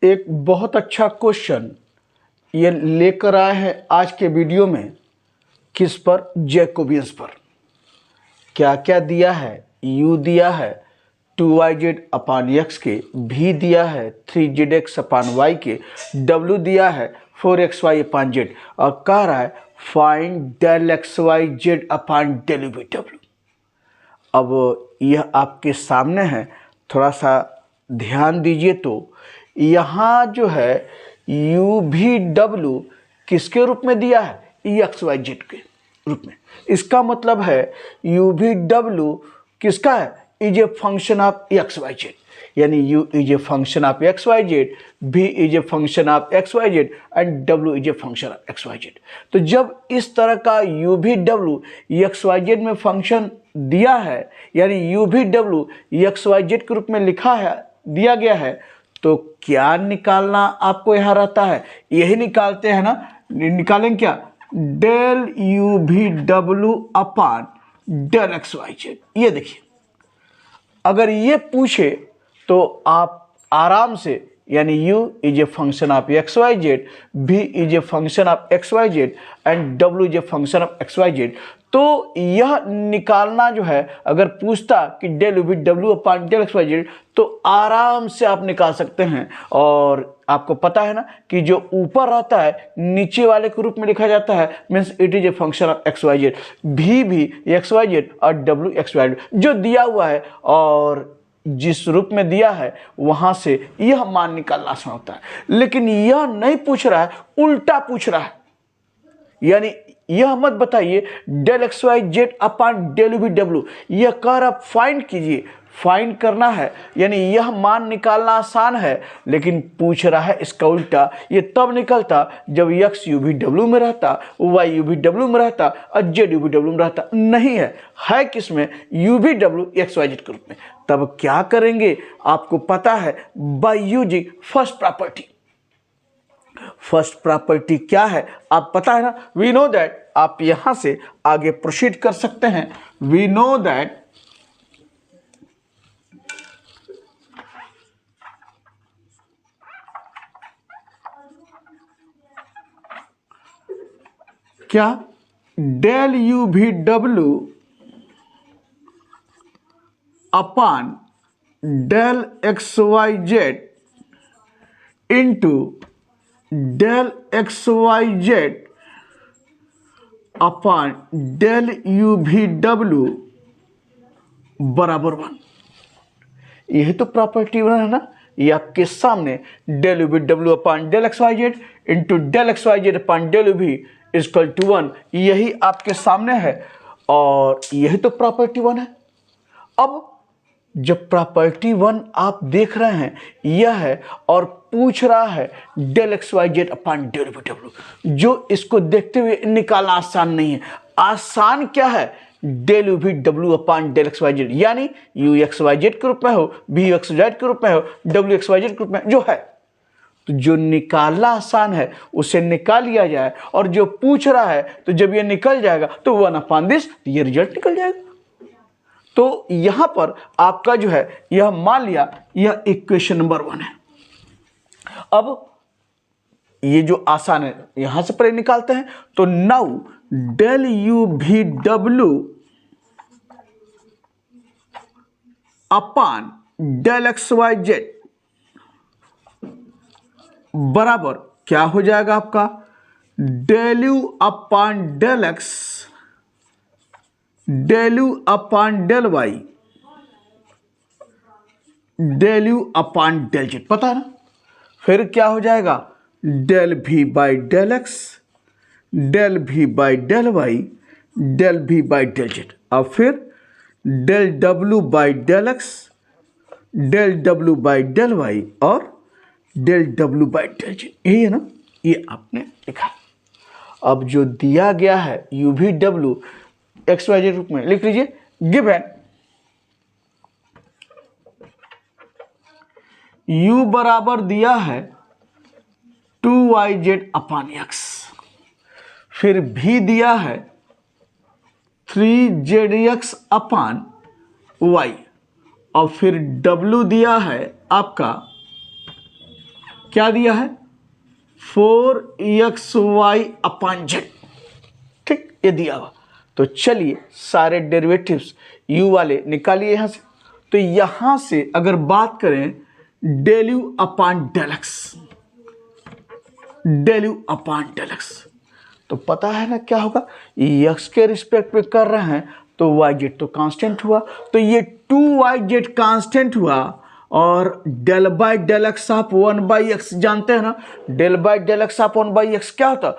एक बहुत अच्छा क्वेश्चन ये लेकर आए हैं आज के वीडियो में। किस पर? जैकोबियंस पर। क्या क्या दिया है? u दिया है 2yz अपान x के, v दिया है 3zx अपान y के, w दिया है 4xy अपान z और कह रहा है find del xyz upon del v w। अब यह आपके सामने है, थोड़ा सा ध्यान दीजिए। तो यहाँ जो है u v w किसके रूप में दिया है? एक्स वाई जेड के रूप में। इसका मतलब है u v w किसका है? Is a function of X Y Z, यानी u is a function of X Y Z, v is a function of X Y Z and w is a function of X Y Z. तो जब इस तरह का u v w X Y Z में function दिया है, यानी u v w X Y Z के रूप में लिखा है, दिया गया है, तो क्या निकालना आपको यहाँ रहता है? यही निकालते हैं ना। निकालेंगे क्या? Del u v w upon del X Y Z. ये देखिए, अगर ये पूछे तो आप आराम से, यानी u is a function of X Y Z, v is a function of X Y Z and w is a function of X Y Z, तो यह निकालना जो है, अगर पूछता कि del u v w upon del X Y Z, तो आराम से आप निकाल सकते हैं। और आपको पता है ना कि जो ऊपर रहता है नीचे वाले के रूप में लिखा जाता है, means it is a function of X Y Z, v भी एक्स वाई जेड और w एक्स वाई जेड जो दिया हुआ है, और जिस रूप में दिया है वहां से यह मान निकालना आसान होता है। लेकिन यह नहीं पूछ रहा है, उल्टा पूछ रहा है। यानी यह मत बताइए del X Y Z upon del V W, यह कर आप फाइंड कीजिए। फाइंड करना है, यानी यह मान निकालना आसान है, लेकिन पूछ रहा है इसका उल्टा। ये तब निकलता जब x u v w में रहता, y u v w में रहता और z u v w में रहता। नहीं है किस में? u v w x y z के रूप में। तब क्या करेंगे? आपको पता है, by using first property. First property क्या है आप पता है ना? We know that. आप यहां से आगे प्रोसीड कर सकते हैं। वी नो दैट क्या? Del u v w upon del X Y Z into del X Y Z upon del u v w बराबर 1। यही तो प्रॉपर्टी बना है ना। ये आपके सामने del u v w upon del X Y Z into del X Y Z upon del u v equal to 1, यही आपके सामने है, और यही तो प्रॉपर्टी 1 है। अब जब प्रॉपर्टी 1 आप देख रहे हैं यह है, और पूछ रहा है del X Y Z upon del V W, जो इसको देखते हुए निकालना आसान नहीं है। आसान क्या है? Del U V W upon del X Y Z, यानी यू एक्स वाई जेड के रूप में हो, बी एक्स जेड के रूप में हो, डब्ल्यू एक्स वाई जेड के रूप में जो है। तो जो निकालना आसान है उसे निकाल लिया जाए, और जो पूछ रहा है तो जब ये निकल जाएगा तो 1 अपान दिस, ये रिजल्ट निकल जाएगा। तो यहां पर आपका जो है यह मान लिया, यह इक्वेशन नंबर 1 है। अब ये जो आसान है यहां से पहले निकालते हैं। तो now del u v w upon del X Y Z बराबर क्या हो जाएगा आपका? Del u upon del X, del u upon del Y, del u upon del Z. पता है ना? फिर क्या हो जाएगा? Del v by del X, del v by del Y, del v by del Z, और फिर del w by del X, del w by del Y और del w by del Z. यही है ना? ये आपने लिखा। अब जो दिया गया है u v w X Y Z रूप में लिख लीजिए। गिवन u बराबर दिया है 2yz अपान x, फिर v दिया है 3zx अपान y, और फिर w दिया है आपका क्या दिया है 4xy अपान जेड, ठीक, ये दिया हुआ। तो चलिए सारे डेरिवेटिव्स u वाले निकालिए यहां से। तो यहां से अगर बात करें del U upon del X, del U upon del X, तो पता है ना क्या होगा, x के रिस्पेक्ट में कर रहे हैं तो वाई जेड तो कांस्टेंट हुआ, तो ये 2yz कांस्टेंट हुआ। और डेल बाई डेल एक्स आप 1/x जानते हैं ना, डेल बाई डेल एक्स आप 1/x क्या होता है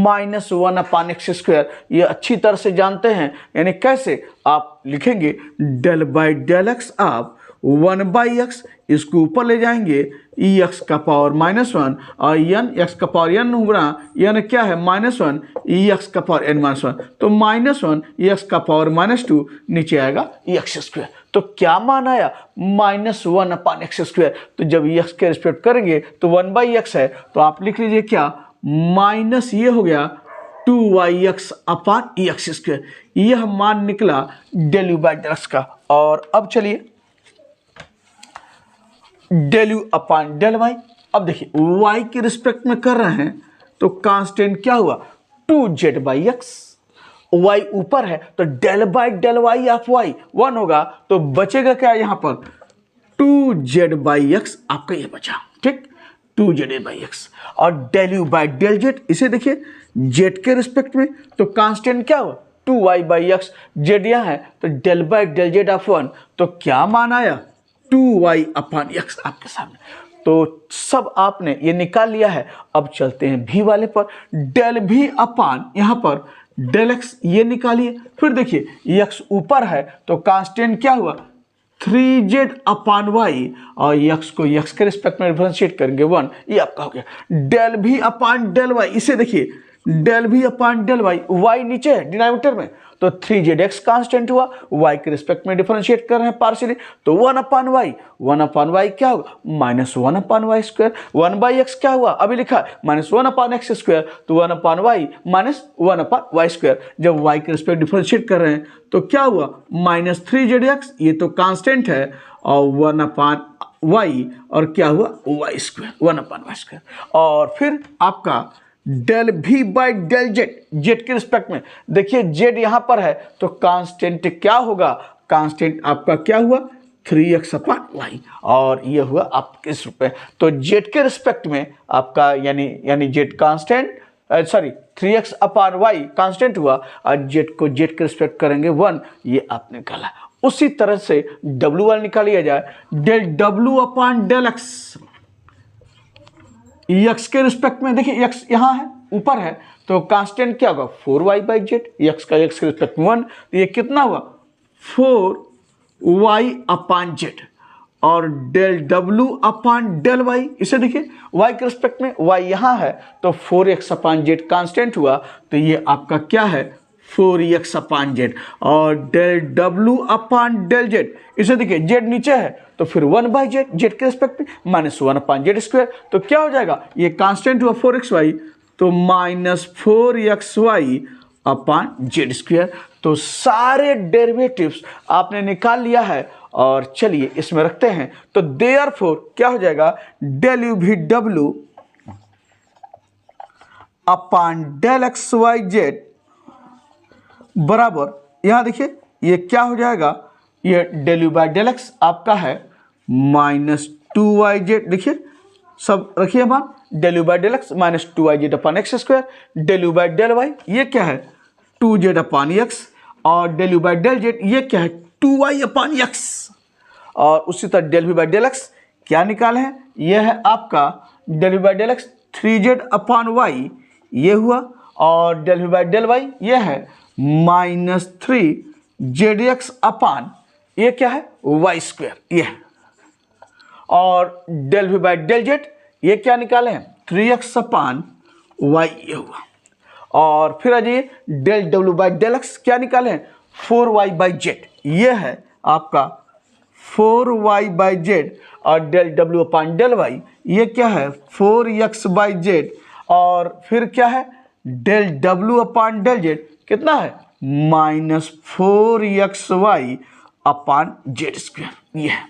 -1/x²। ये अच्छी तरह से जानते हैं, यानी कैसे आप लिखेंगे डेल बाई डेल एक्स आप 1/x, इसको ऊपर ले जाएंगे x का पावर -1 और n x का पावर n गुणा n क्या है -1 x का पावर n -1, तो -1 x का पावर -2 नीचे आएगा x²। तो क्या मान आया -1/x²। तो जब x के रिस्पेक्ट करेंगे तो 1/x है, तो आप लिख लीजिए क्या माइनस ये हो गया 2yx अपान x²। यह मान निकला del U by del X का। और अब चलिए del U upon del Y. अब देखिए y के रिस्पेक्ट में कर रहे हैं तो कांस्टेंट क्या हुआ 2z/x, y ऊपर है तो del by del Y of y 1 होगा, तो बचेगा क्या यहां पर 2z/x आपका ये बचा, ठीक, 2z/x। और del U by del Z, इसे देखिए z के रिस्पेक्ट में तो कांस्टेंट क्या हुआ 2y/x, z यहां है तो del by del Z of 1, तो क्या मान आया 2y अपान x आपके सामने। तो सब आपने ये निकाल लिया है। अब चलते हैं भी वाले पर, डेल भी अपान यहां पर डेल x ये निकालिए। फिर देखिए x ऊपर है तो कांस्टेंट क्या हुआ 3z अपान y, और x को x के रिस्पेक्ट में डिफरेंशिएट करेंगे 1, ये आपका हो गया डेल भी अपान डेल y। इसे देखिए डेल भी अपान डेल y, y नीचे है डिनोमिनेटर में, तो 3zx कांस्टेंट हुआ, y के रिस्पेक्ट में डिफरेंशिएट कर रहे हैं पार्शियली, तो 1/y, 1/y क्या होगा -1/y²। 1/x क्या हुआ अभी लिखा है -1/x², तो 1/y -1/y²। जब y के रिस्पेक्ट डिफरेंशिएट कर रहे हैं तो क्या हुआ -3zx, ये तो कांस्टेंट है, और 1/y और क्या हुआ y², 1/y²। और फिर आपका डेल भी बाई डेल जेड, जेड के रिस्पेक्ट में देखिए जेड यहां पर है तो कांस्टेंट क्या होगा, कांस्टेंट आपका क्या हुआ 3x अपान वाई, और ये हुआ आपके इस रूप में। तो जेड के रिस्पेक्ट में आपका यानी Z constant, sorry 3x upon y constant हुआ, और जेड को जेड के रिस्पेक्ट करेंगे 1, ये आपने निकाला। उसी तरह से डब्ल्यू वाला निकाल लिया जाए, del W upon del X, x के रिस्पेक्ट में देखिए x यहां है ऊपर है तो कांस्टेंट क्या होगा 4y/z, x का x के रिस्पेक्ट में 1, तो ये कितना हुआ 4y अपान z। और del w upon del y, इसे देखिए y के रिस्पेक्ट में y यहां है तो 4x अपान z कांस्टेंट हुआ, तो ये आपका क्या है 4x अपान z। और del w upon del z, इसे देखिए z नीचे है तो फिर 1/z, z के रिस्पेक्ट में -1/z², तो क्या हो जाएगा ये कांस्टेंट हुआ 4xy, तो -4xy अपान z²। तो सारे डेरिवेटिव्स आपने निकाल लिया है। और चलिए इसमें रखते हैं, तो देयरफॉर क्या हो जाएगा del U V W upon del X Y Z बराबर, यहां देखिए ये क्या हो जाएगा, ये del U by del X आपका है -2yz, देखिए सब रखिए मान, del U by del X -2yz upon x², del U by del Y ये क्या है 2z अपान x, और del U by del Z ये क्या है 2y अपान x। और उसी तरह del U by del X क्या निकाले हैं, यह है आपका del U by del X 3z upon y ये हुआ, और del U by del Y ये है -3zx अपान ये क्या है y², ये है। और del V by del Z ये क्या निकाले हैं 3x अपान y ये हुआ। और फिर आ जाइए del W by del X क्या निकाले हैं 4y/z, ये है आपका 4y/z, और del W upon del Y ये क्या है 4x/z, और फिर क्या है del W upon del Z कितना है -4xy अपान z², ये है।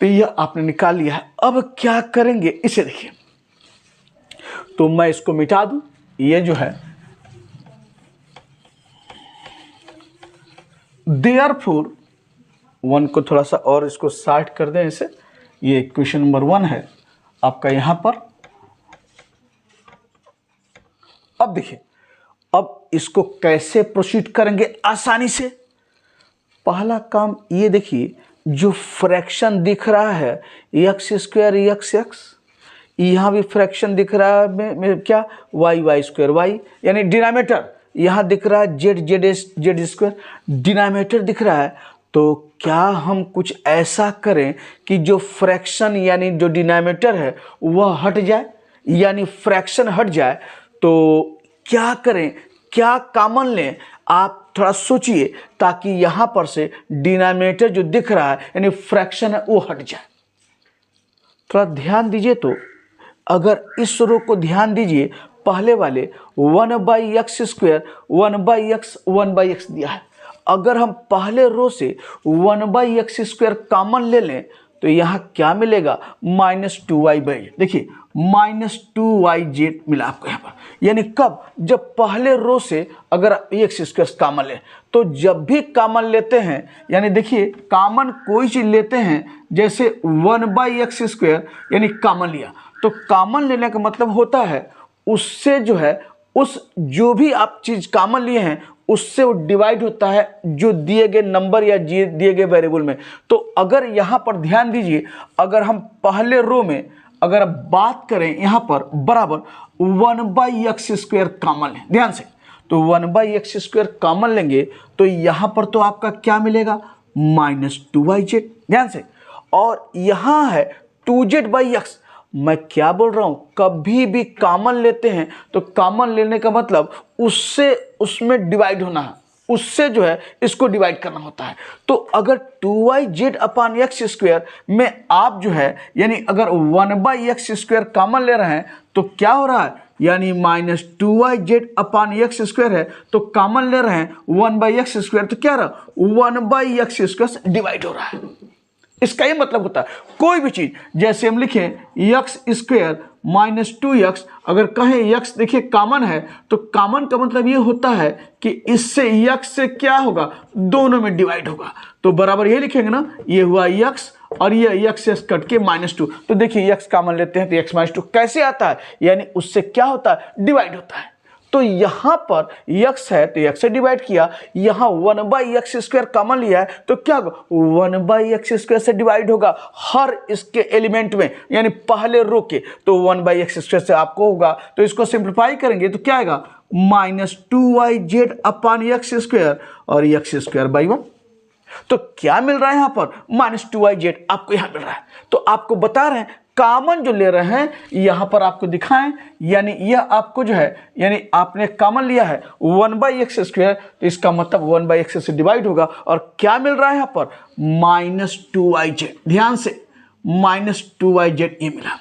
तो यह आपने निकाल लिया है। अब क्या करेंगे, इसे देखिए, तो मैं इसको मिटा दूं, ये जो है देयरफॉर 1 को थोड़ा सा और इसको शार्ट कर दें इसे, ये क्वेश्चन नंबर 1 है आपका यहां पर। अब देखिए, अब इसको कैसे प्रोसीड करेंगे आसानी से। पहला काम ये देखिए, जो फ्रैक्शन दिख रहा है एक्स स्क्वायर एक्स एक्स, यहाँ भी फ्रैक्शन दिख रहा है में क्या वाई वाई स्क्वायर वाई, यानी डिनोमिनेटर यहाँ दिख रहा है Z Z Z square, denominator दिख रहा है। तो क्या हम कुछ ऐसा करें कि जो फ्रैक्शन यानी जो डिनोमिनेटर है वह हट जाए, यानी फ्रैक्शन हट जाए। तो क्या करें, क्या कॉमन लें, आप थोड़ा सोचिए, ताकि यहाँ पर से डिनोमिनेटर जो दिख रहा है यानी फ्रैक्शन है वो हट जाए। थोड़ा ध्यान दीजिए, तो अगर इस रो को ध्यान दीजिए, पहले वाले 1/x स्क्वायर 1/x दिया है। अगर हम पहले रो से 1/x स्क्वायर कॉमन ले लें तो यहाँ क्या मिलेगा, -2y/, देखिए -2yz मिला आपको यहाँ पर। यानी कब, जब पहले रो से अगर x स्क्वायर कॉमन लें, तो जब भी कॉमन लेते हैं, यानी देखिए कॉमन कोई चीज़ लेते हैं, जैसे 1/x स्क्वायर यानी कॉमन लिया, तो कॉमन लेने का मतलब होता है उससे जो है, उस जो भी आप चीज़ कॉमन लिए हैं उससे वो डिवाइड होता है जो दिए गए नंबर या दिए गए वेरिएबल में। तो अगर यहाँ पर ध्यान दीजिए, अगर हम पहले रो में अगर बात करें यहाँ पर बराबर 1/x स्क्वायर कॉमन लें, ध्यान से, तो 1/x स्क्वायर कॉमन लेंगे तो यहाँ पर तो आपका क्या मिलेगा, -2yz, ध्यान से। और यहाँ है 2z/x, मैं क्या बोल रहा हूं, कभी भी कॉमन लेते हैं तो कॉमन लेने का मतलब उससे उसमें डिवाइड होना है, उससे जो है इसको डिवाइड करना होता है। तो अगर 2yz/x स्क्वायर में आप जो है यानी अगर 1/x स्क्वायर कॉमन ले रहे हैं तो क्या हो रहा है, यानी -2yz/x स्क्वायर है, तो कॉमन ले रहे हैं 1/x स्क्वायर, तो क्या रहा 1/x स्क्वायर डिवाइड हो रहा है। इसका ये मतलब होता है कोई भी चीज, जैसे हम लिखें x स्क्वायर -2x, अगर कहें x देखिए कॉमन है, तो कॉमन का मतलब ये होता है कि इससे x से क्या होगा, दोनों में डिवाइड होगा। तो बराबर ये लिखेंगे ना, ये हुआ x और ये x कट के -2, तो देखिए x कॉमन लेते हैं तो x -2 कैसे आता है, यानी उससे क्या होता है, डिवाइड होता है। तो यहाँ पर x है तो x से डिवाइड किया, यहाँ 1/x स्क्वायर कॉमन लिया है तो क्या होगा, 1/x स्क्वायर से डिवाइड होगा हर इसके एलिमेंट में, यानी पहले रो के, तो 1/x स्क्वायर से आपको होगा। तो इसको सिंप्लीफाई करेंगे तो क्या आएगा, -2yz/x स्क्वायर और x स्क्वायर बाई 1। तो क्या मिल रहा है यहाँ पर, -2yz आपको यहाँ मिल रहा है। तो आपको बता रहे हैं कॉमन जो ले रहे हैं यहां पर आपको दिखाएं, यानी यह आपको जो है, यानी आपने कॉमन लिया है 1/x स्क्वायर, तो इसका मतलब 1/x से डिवाइड होगा, और क्या मिल रहा है यहां पर, -2yz, ध्यान से -2yz ये मिला।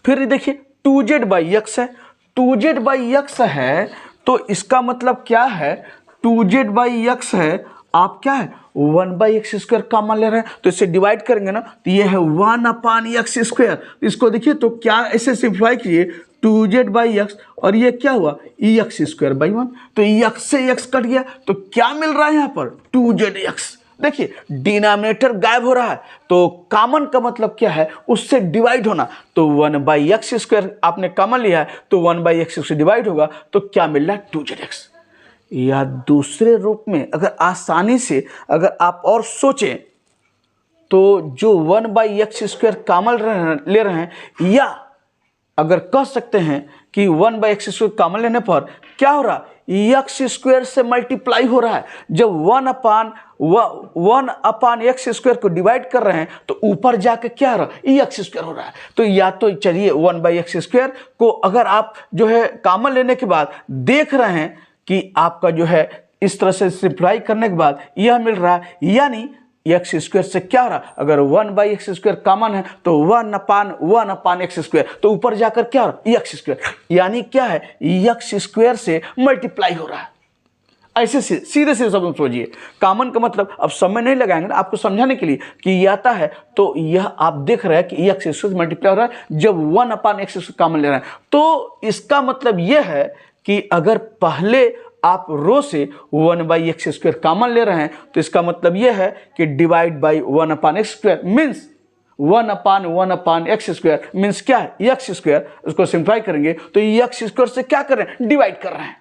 फिर देखिए 2z/x है, 2z/x है, तो इसका मतलब क्या है, 2z/x है, आप क्या है 1/x स्क्वायर कॉमन ले रहे हैं, तो इसे डिवाइड करेंगे ना, तो ये है 1/x स्क्वायर। तो इसको देखिए, तो क्या ऐसे सिंप्लीफाई कीजिए, 2z/x और ये क्या हुआ, x स्क्वायर बाई 1, तो x से x कट गया, तो क्या मिल रहा है यहाँ पर, 2zx। देखिए डिनोमिनेटर गायब हो रहा है, तो कॉमन का मतलब क्या है, उससे डिवाइड होना। तो 1/x स्क्वायर आपने कॉमन लिया है तो 1/x से डिवाइड होगा, तो क्या मिल रहा है, 2zx। या दूसरे रूप में अगर आसानी से अगर आप और सोचें, तो जो 1/x स्क्वायर कॉमन ले रहे हैं, या अगर कह सकते हैं कि 1/x स्क्वायर कॉमन लेने पर क्या हो रहा है, x स्क्वायर से मल्टीप्लाई हो रहा है। जब 1/x स्क्वायर को डिवाइड कर रहे हैं तो ऊपर जाकर क्या हो रहा है, x स्क्वायर हो रहा है। तो या तो चलिए 1/x स्क्वायर को अगर आप जो है कॉमन लेने के बाद देख रहे हैं कि आपका जो है इस तरह से सिंप्लीफाई करने के बाद यह मिल रहा है, यानी x स्क्वायर से क्या हो रहा है, अगर 1/x स्क्वायर कॉमन है तो 1/x स्क्वायर, तो ऊपर जाकर क्या हो रहा है, x स्क्वायर, यानी क्या है, x स्क्वायर से मल्टीप्लाई हो रहा है। ऐसे सीधे सीधे शब्द में समझिए। कॉमन का मतलब अब समय नहीं लगाएंगे ना आपको समझाने के लिए कि ये आता है, तो यह आप देख रहे हैं कि x स्क्वायर मल्टीप्लाई हो रहा है जब 1/x कॉमन ले रहे हैं, तो इसका मतलब यह है कि अगर पहले आप रो से 1/x स्क्वायर कॉमन ले रहे हैं तो इसका मतलब यह है कि divide by 1/x square means 1/1/x square means क्या है, x स्क्वायर। उसको सिंप्लीफाई करेंगे तो x स्क्वायर से क्या कर रहे हैं, डिवाइड कर रहे हैं।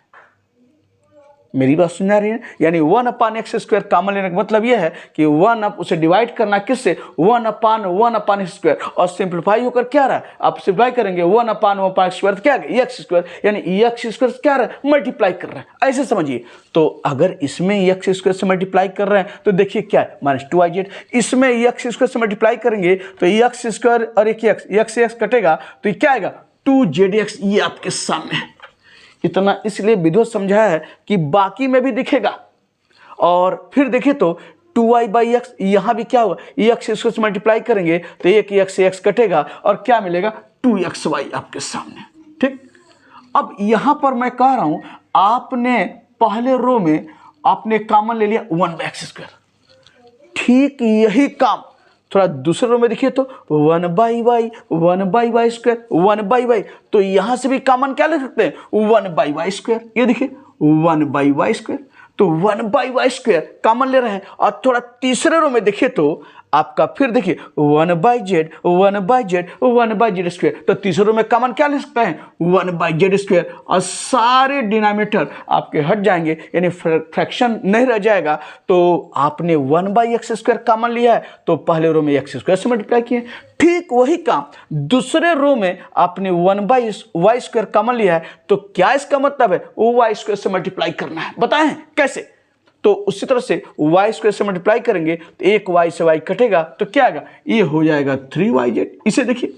मेरी बात सुन रही है, यानी 1/x स्क्वायर कॉमन लेने का मतलब यह है कि 1 अप उसे डिवाइड करना किससे, 1/1/x स्क्वायर, और सिंप्लीफाई होकर क्या रहा है, आप सिंप्लीफाई करेंगे 1/1/x स्क्वायर क्या है, x स्क्वायर, यानी x स्क्वायर क्या रहा है, मल्टीप्लाई कर रहे हैं। ऐसे समझिए। तो अगर इसमें x स्क्वायर से मल्टीप्लाई कर रहे हैं तो देखिए क्या है, -2iz। इसमें x स्क्वायर से मल्टीप्लाई करेंगे तो x स्क्वायर और एक x से x कटेगा तो ये क्या आएगा, 2zx। ये आपके सामने है। इतना इसलिए विधिवत समझाया है कि बाकी में भी दिखेगा। और फिर देखिए तो 2y/x, यहां भी क्या होगा, x स्क्वायर से मल्टीप्लाई करेंगे तो एक x से x कटेगा और क्या मिलेगा, 2xy आपके सामने। ठीक, अब यहां पर मैं कह रहा हूं आपने पहले रो में आपने कॉमन ले लिया 1/x स्क्वायर, ठीक यही काम थोड़ा दूसरे रो में देखिए तो 1/y स्क्वायर, 1/y, तो यहां से भी कॉमन क्या ले सकते हैं, 1/y स्क्वायर। ये देखिए 1/y स्क्वायर, तो 1/y स्क्वायर कॉमन ले रहे हैं। और थोड़ा तीसरे रो में देखिए तो आपका फिर देखिए 1/z, 1/z, 1/z स्क्वायर, तो तीसरे रो में कॉमन क्या ले सकते हैं, 1/z स्क्वायर, और सारे डिनोमिनेटर आपके हट जाएंगे, यानी फ्रैक्शन नहीं रह जाएगा। तो आपने 1/x स्क्वायर कॉमन लिया है तो पहले रो में x स्क्वायर से मल्टीप्लाई किए। ठीक वही काम दूसरे रो में आपने 1/y स्क्वायर कॉमन लिया है, तो क्या इसका मतलब है, y स्क्वायर से मल्टीप्लाई करना है। बताएं कैसे, तो उसी तरह से y स्क्वायर से मल्टीप्लाई करेंगे तो एक y से y कटेगा तो क्या आएगा, ये हो जाएगा 3yz। इसे देखिए,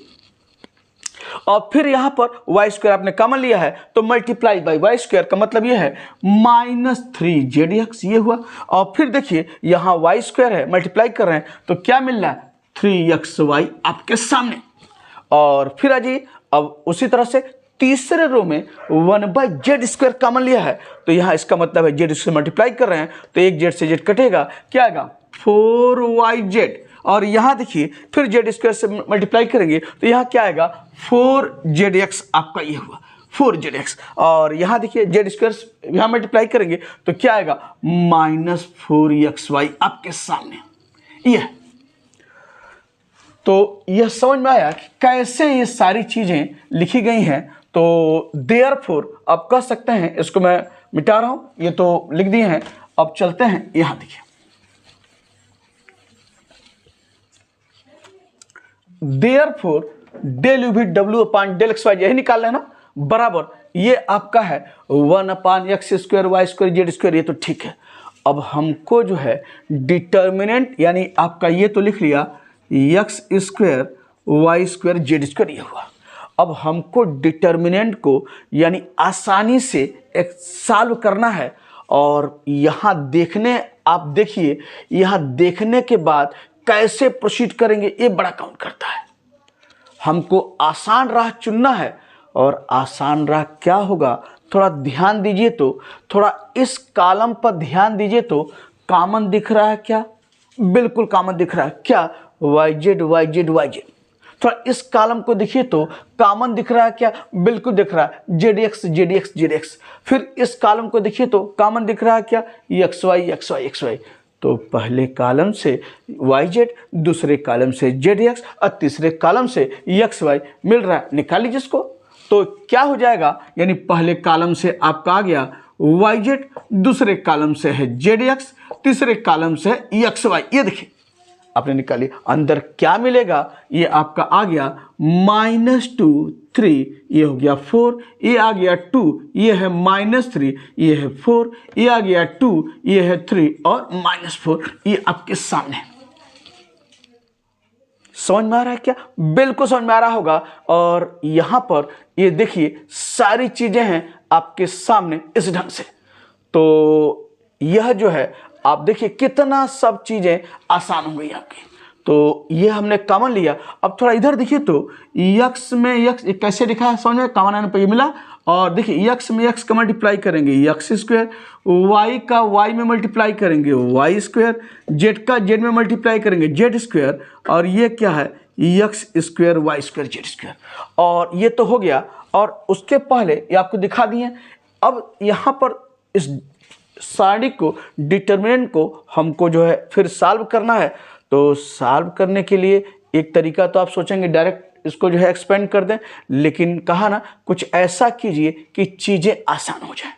और फिर यहां पर y स्क्वायर आपने कॉमन लिया है तो मल्टीप्लाई बाई y स्क्वायर का मतलब ये है -3zx, ये हुआ। और फिर देखिए यहां y स्क्वायर है, मल्टीप्लाई कर रहे हैं तो क्या मिल रहा है, 3xy आपके सामने। और फिर आइए अब उसी तरह से तीसरे रो में 1/z स्क्वायर कॉमन लिया है तो यहाँ इसका मतलब है z से मल्टीप्लाई कर रहे हैं तो एक z से z कटेगा, क्या आएगा, 4yz। और यहाँ देखिए फिर z स्क्वायर से मल्टीप्लाई करेंगे तो यहाँ क्या आएगा, 4zx आपका ये हुआ, 4zx। और यहाँ देखिए z स्क्वायर यहाँ मल्टीप्लाई करेंगे तो क्या आएगा, -4xy आपके सामने। यह तो यह समझ में आया कि कैसे ये सारी चीजें लिखी गई हैं। तो देयरफॉर आप कह सकते हैं, इसको मैं मिटा रहा हूं, ये तो लिख दिए हैं। अब चलते हैं, यहां देखिए देयरफॉर डेल यू भी w/del xy यही निकाल लेना, बराबर ये आपका है 1/x square y square z square. ये तो ठीक है। अब हमको जो है डिटर्मिनेंट, यानी आपका ये तो लिख लिया x square y square z square, ये हुआ। अब हमको डिटर्मिनेंट को यानी आसानी से एक सॉल्व करना है। और यहाँ देखने, आप देखिए यहाँ देखने के बाद कैसे प्रोसीड करेंगे ये बड़ा काउंट करता है। हमको आसान राह चुनना है, और आसान राह क्या होगा, थोड़ा ध्यान दीजिए तो, थोड़ा इस कॉलम पर ध्यान दीजिए तो कॉमन दिख रहा है क्या, बिल्कुल कॉमन दिख रहा है क्या, yz yz yz। थोड़ा इस कॉलम को देखिए तो कॉमन दिख रहा है क्या, बिल्कुल दिख रहा है, zx zx zx। फिर इस कॉलम को देखिए तो कॉमन दिख रहा है क्या, xy xy xy। तो पहले कॉलम से yz, दूसरे कॉलम से zx और तीसरे कॉलम से xy मिल रहा है, निकाल लीजिए इसको। तो क्या हो जाएगा, यानी पहले कॉलम से आपका आ गया yz, दूसरे कॉलम से है zx, तीसरे कॉलम से है xy। ये देखिए आपने निकाली, अंदर क्या मिलेगा, ये आपका आ गया -2 3, ये हो गया 4, ये आ गया 2, ये है -3, ये है 4, ये आ गया 2, ये है 3 और -4, ये आपके सामने। समझ में आ रहा है क्या, बिल्कुल समझ में आ रहा होगा। और यहां पर ये देखिए सारी चीजें हैं आपके सामने इस ढंग से। तो यह जो है आप देखिए कितना सब चीजें आसान हो गई आपकी। तो ये हमने कॉमन लिया। अब थोड़ा इधर देखिए तो x में x कैसे लिखा है, समझ में, कॉमन आने पर ये मिला, और देखिए x में x का मल्टीप्लाई करेंगे एक्स स्क्वायर, y का y में मल्टीप्लाई करेंगे वाई स्क्वायर, z का z में मल्टीप्लाई करेंगे जेड स्क्वायर, और ये क्या है X square Y square Z square. और ये तो हो गया, और उसके पहले ये आपको दिखा दिए। अब यहाँ पर इस सारणी को, डिटर्मिनेंट को हमको जो है फिर सॉल्व करना है। तो सॉल्व करने के लिए एक तरीका तो आप सोचेंगे डायरेक्ट इसको जो है एक्सपेंड कर दें, लेकिन कहा ना कुछ ऐसा कीजिए कि चीज़ें आसान हो जाए।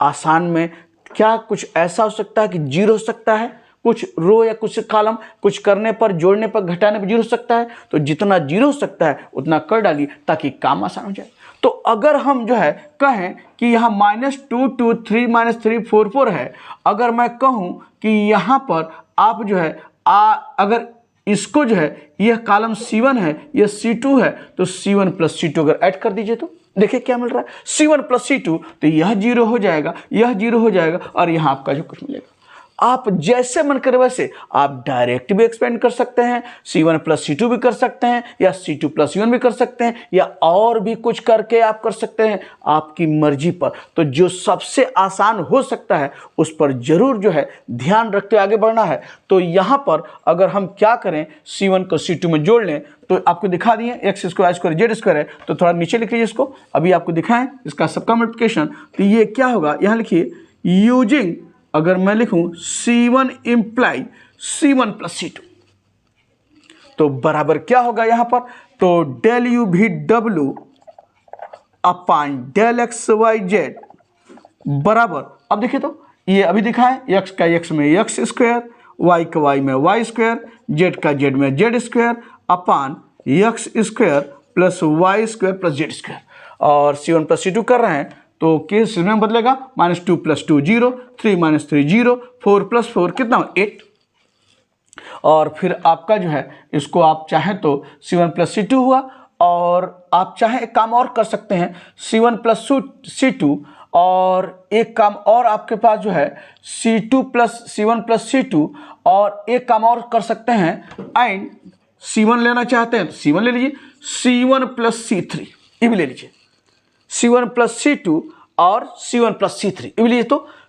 आसान में क्या कुछ ऐसा हो सकता है कि जीरो हो सकता है, कुछ रो या कुछ कॉलम, कुछ करने पर, जोड़ने पर, घटाने पर जीरो हो सकता है। तो जितना जीरो हो सकता है उतना कर डालिए ताकि काम आसान हो जाए। तो अगर हम जो है कहें कि यहाँ -2 2 3 -3 4 4 है, अगर मैं कहूँ कि यहाँ पर आप जो है अगर इसको जो है यह कॉलम C1 है, यह C2 है, तो C1 + C2 अगर ऐड कर दीजिए तो देखिए क्या मिल रहा है, C1 + C2, तो यह जीरो हो जाएगा, यह जीरो हो जाएगा, और यहाँ आपका जो कुछ मिलेगा। आप जैसे मन करे वैसे आप डायरेक्ट भी एक्सपेंड कर सकते हैं, C1 + C2 भी कर सकते हैं, या C2 + C1 भी कर सकते हैं, या और भी कुछ करके आप कर सकते हैं, आपकी मर्जी पर। तो जो सबसे आसान हो सकता है उस पर जरूर जो है ध्यान रखते आगे बढ़ना है। तो यहाँ पर अगर हम क्या करें, C1 को C2 में जोड़ लें, तो आपको दिखा दिए X square Y square Z square है, तो थोड़ा नीचे लिख लीजिए इसको, अभी आपको दिखाएं इसका सबका मल्टीप्लिकेशन। तो ये क्या होगा, यहाँ लिखिए यूजिंग, अगर मैं लिखूं C1 इम्प्लाई C1 + C2, तो बराबर क्या होगा यहाँ पर, तो del U V W upon del X Y Z बराबर, अब देखिए तो ये अभी दिखाएं, एक्स का एक्स में एक्स स्क्वायर, वाई का वाई में वाई स्क्वायर, जेड का जेड में Z square upon X square plus Y square plus Z square, और C1 + C2 कर रहे हैं तो केस में बदलेगा, -2 + 2 0, 3 - 3 0, 4 + 4 कितना 8। और फिर आपका जो है इसको आप चाहें तो C1 + C2 हुआ, और आप चाहें एक काम और कर सकते हैं C1 + C2, और एक काम और आपके पास जो है C1 + C2, और एक काम और कर सकते हैं, एंड C1 लेना चाहते हैं तो C1 ले लीजिए, C1 + C3 ये भी ले लीजिए, C1 + C2 और C1 + C3 ये भी लीजिए।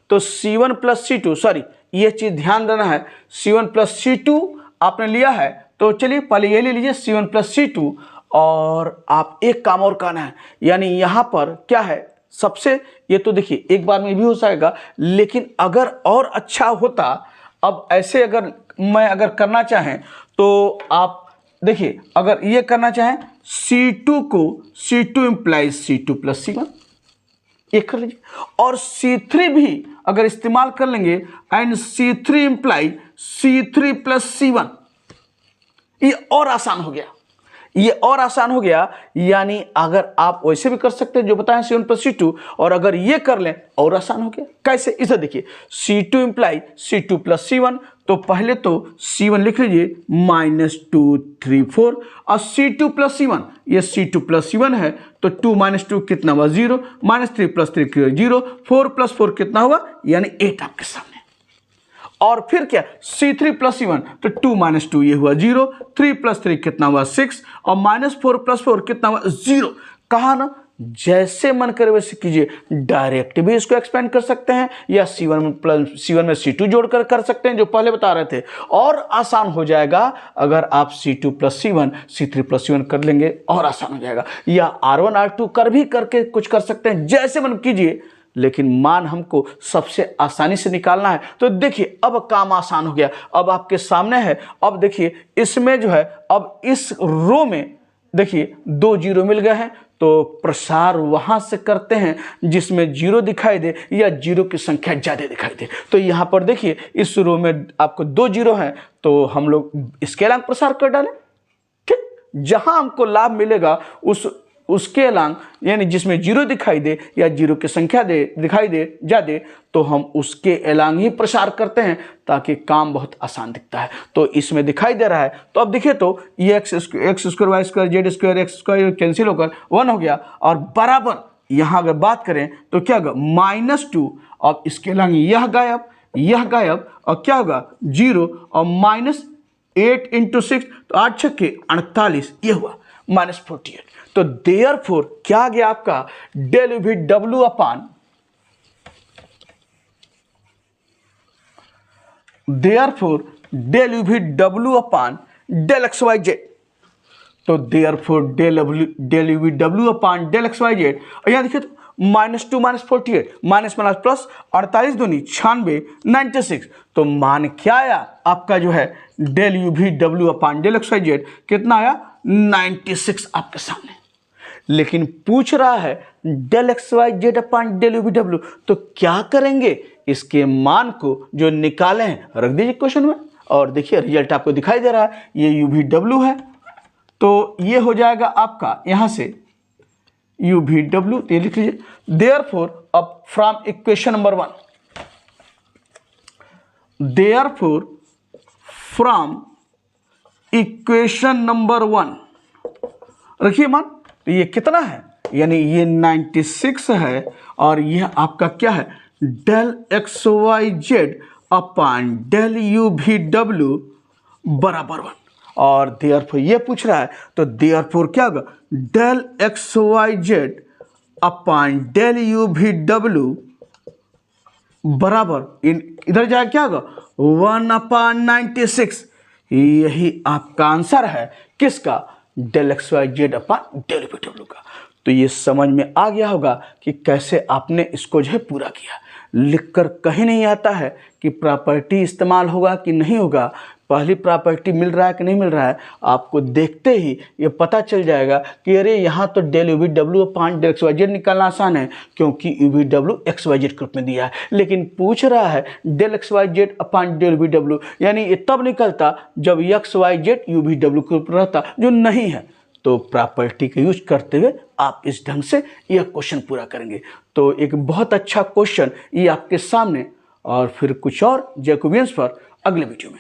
तो C1 + C2, सॉरी ये चीज़ ध्यान देना है, C1 + C2 आपने लिया है, तो चलिए पहले ये ले लीजिए C1 + C2, और आप एक काम और करना है, यानी यहाँ पर क्या है सबसे, ये तो देखिए एक बार में भी हो जाएगा, लेकिन अगर और अच्छा होता, अब ऐसे अगर करना चाहें तो आप देखिए, अगर ये करना चाहें C2 को C2 इम्प्लाई C2 + C1 ये कर लीजिए, और C3 भी अगर इस्तेमाल कर लेंगे, and C3 imply C3 + C1, ये और आसान हो गया, ये और आसान हो गया। यानी अगर आप वैसे भी कर सकते हैं जो बताएं C1 + C2, और अगर ये कर लें और आसान हो गया। कैसे, इसे देखिए C2 इम्प्लाई C2 + C1, तो पहले तो C1 लिख लीजिए -2 3 4, और C2 + C1, ये C2 + C1 है, तो 2 - 2 कितना हुआ 0, -3 + 3 0, 4 + 4 कितना हुआ, यानी 8 आपके सामने। और फिर क्या C3 + C1, तो 2 - 2 ये हुआ 0, 3 + 3 कितना हुआ 6, और -4 + 4 कितना हुआ 0। कहा ना जैसे मन करे वैसे कीजिए, डायरेक्ट भी इसको एक्सपेंड कर सकते हैं, या C1 में C2 जोड़कर कर सकते हैं जो पहले बता रहे थे, और आसान हो जाएगा अगर आप C2 + C1 C3 + C1 कर लेंगे, और आसान हो जाएगा, या R1 R2 करके कुछ कर सकते हैं, जैसे मन कीजिए, लेकिन मान हमको सबसे आसानी से निकालना है। तो देखिए अब काम आसान हो गया, अब आपके सामने है। अब देखिए इसमें जो है, अब इस रो में देखिए 2 0 मिल गए हैं, तो प्रसार वहां से करते हैं जिसमें 0 दिखाई दे या 0 की संख्या ज़्यादा दिखाई दे। तो यहाँ पर देखिए इस रो में आपको 2 0 हैं, तो हम लोग इसके अलावा प्रसार कर डालें, ठीक, जहां हमको लाभ मिलेगा उसके अलांग, यानी जिसमें 0 दिखाई दे या 0 की संख्या दिखाई दे ज़्यादा, तो हम उसके अलांग ही प्रसार करते हैं ताकि काम बहुत आसान दिखता है। तो इसमें दिखाई दे रहा है, तो अब देखिए तो ये X square Y square Z square X square cancel होकर 1 हो गया, और बराबर यहाँ अगर बात करें तो क्या होगा -2, और इसके अलांग यह गायब, और क्या होगा 0, और -8 × 6, तो 8 × 6 = 48 ये हुआ। -48। तो देयरफॉर क्या आ गया आपका del U V W upon therefore del U V W upon del X Y Z. तो therefore del U V W upon del X Y Z, और यहाँ देखिए तो -2 -48 माइनस माइनस प्लस 48 दूनी 96 96। तो मान क्या आया आपका जो है del U V W upon del X Y Z कितना आया 96 आपके सामने। लेकिन पूछ रहा है del X Y Z upon del U V W, तो क्या करेंगे, इसके मान को जो निकाले हैं रख दीजिए क्वेश्चन में, और देखिए रिजल्ट आपको दिखाई दे रहा है, ये यू वी डब्ल्यू है, तो ये हो जाएगा आपका यहां से यू वी डब्ल्यू, ये लिख लीजिए। देयरफॉर अब from equation number 1, therefore from equation number 1 रखिए मान, तो ये कितना है, यानी ये 96 है, और यह आपका क्या है del X Y Z upon del U V W बराबर 1। और देयरफॉर ये पूछ रहा है, तो देयरफॉर क्या होगा del X Y Z upon del U V W बराबर इधर जाए क्या होगा 1/96। यही आपका आंसर है किसका, del X Y Z upon del U V W का। तो ये समझ में आ गया होगा कि कैसे आपने इसको जो है पूरा किया। लिखकर कहीं नहीं आता है कि प्रॉपर्टी इस्तेमाल होगा कि नहीं होगा, पहली प्रॉपर्टी मिल रहा है कि नहीं मिल रहा है, आपको देखते ही ये पता चल जाएगा कि अरे यहाँ तो del U V W upon del X Y Z निकालना आसान है, क्योंकि U V W X Y Z group में दिया है। लेकिन पूछ रहा है del X Y Z upon del V W, यानी ये तब निकलता जब X Y Z U V W group रहता, जो नहीं है। तो प्रॉपर्टी का यूज करते हुए आप इस ढंग से यह क्वेश्चन पूरा करेंगे। तो एक बहुत अच्छा क्वेश्चन ये आपके सामने, और फिर कुछ और जैकोबियंस पर अगले वीडियो में।